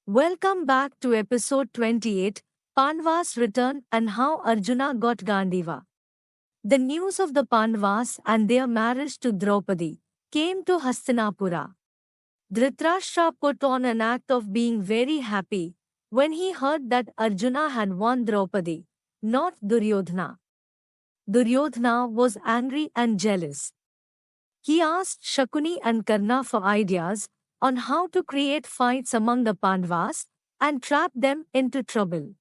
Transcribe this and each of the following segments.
Welcome back to episode 28, Pandavas Return and How Arjuna Got Gandiva. The news of the Pandavas and their marriage to Draupadi came to Hastinapura. Dhritarashtra put on an act of being very happy when he heard that Arjuna had won Draupadi, not Duryodhana. Duryodhana was angry and jealous. He asked Shakuni and Karna for ideas on how to create fights among the Pandavas and trap them into trouble.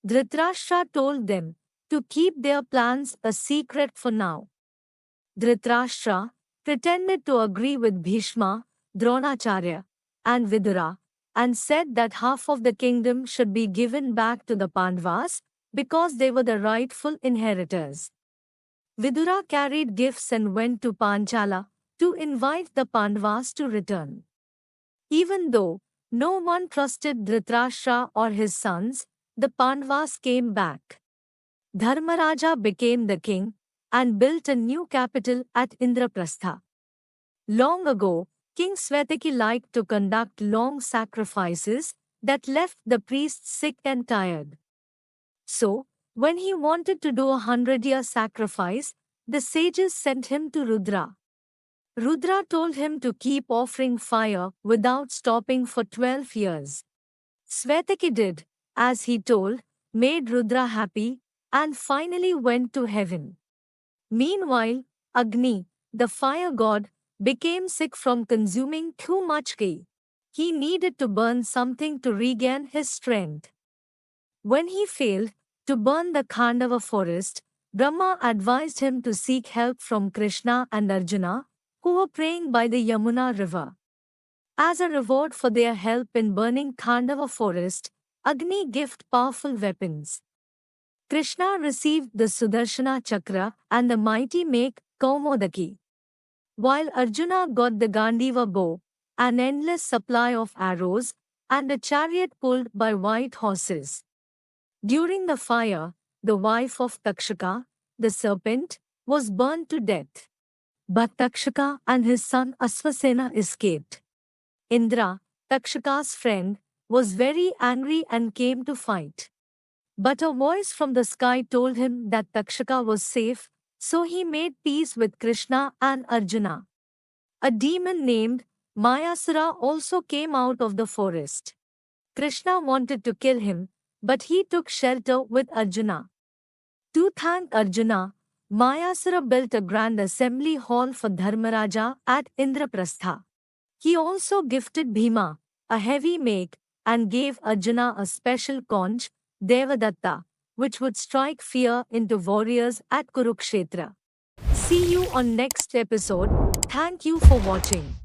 Dhritarashtra told them to keep their plans a secret for now. Dhritarashtra pretended to agree with Bhishma, Dronacharya, and Vidura, and said that half of the kingdom should be given back to the Pandavas because they were the rightful inheritors. Vidura carried gifts and went to Panchala to invite the Pandavas to return. Even though no one trusted Dhritarashtra or his sons, the Pandavas came back. Dharmaraja became the king and built a new capital at Indraprastha. Long ago, King Svetaki liked to conduct long sacrifices that left the priests sick and tired. So, when he wanted to do 100-year sacrifice, the sages sent him to Rudra. Rudra told him to keep offering fire without stopping for 12 years. Svetaki did, as he told, made Rudra happy, and finally went to heaven. Meanwhile, Agni, the fire god, became sick from consuming too much ghee. He needed to burn something to regain his strength. When he failed to burn the Khandava forest, Brahma advised him to seek help from Krishna and Arjuna, who were praying by the Yamuna river. As a reward for their help in burning Khandava forest, Agni gave powerful weapons. Krishna received the Sudarshana Chakra and the mighty make Kaumodaki, while Arjuna got the Gandiva bow, an endless supply of arrows, and a chariot pulled by white horses. During the fire, the wife of Takshaka, the serpent, was burned to death. But Takshaka and his son Asvasena escaped. Indra, Takshaka's friend, was very angry and came to fight. But a voice from the sky told him that Takshaka was safe, so he made peace with Krishna and Arjuna. A demon named Mayasura also came out of the forest. Krishna wanted to kill him, but he took shelter with Arjuna. To thank Arjuna, Mayasura built a grand assembly hall for Dharmaraja at Indraprastha. He also gifted Bhima a heavy make and gave Arjuna a special conch, Devadatta, which would strike fear into warriors at Kurukshetra. See you on next episode. Thank you for watching.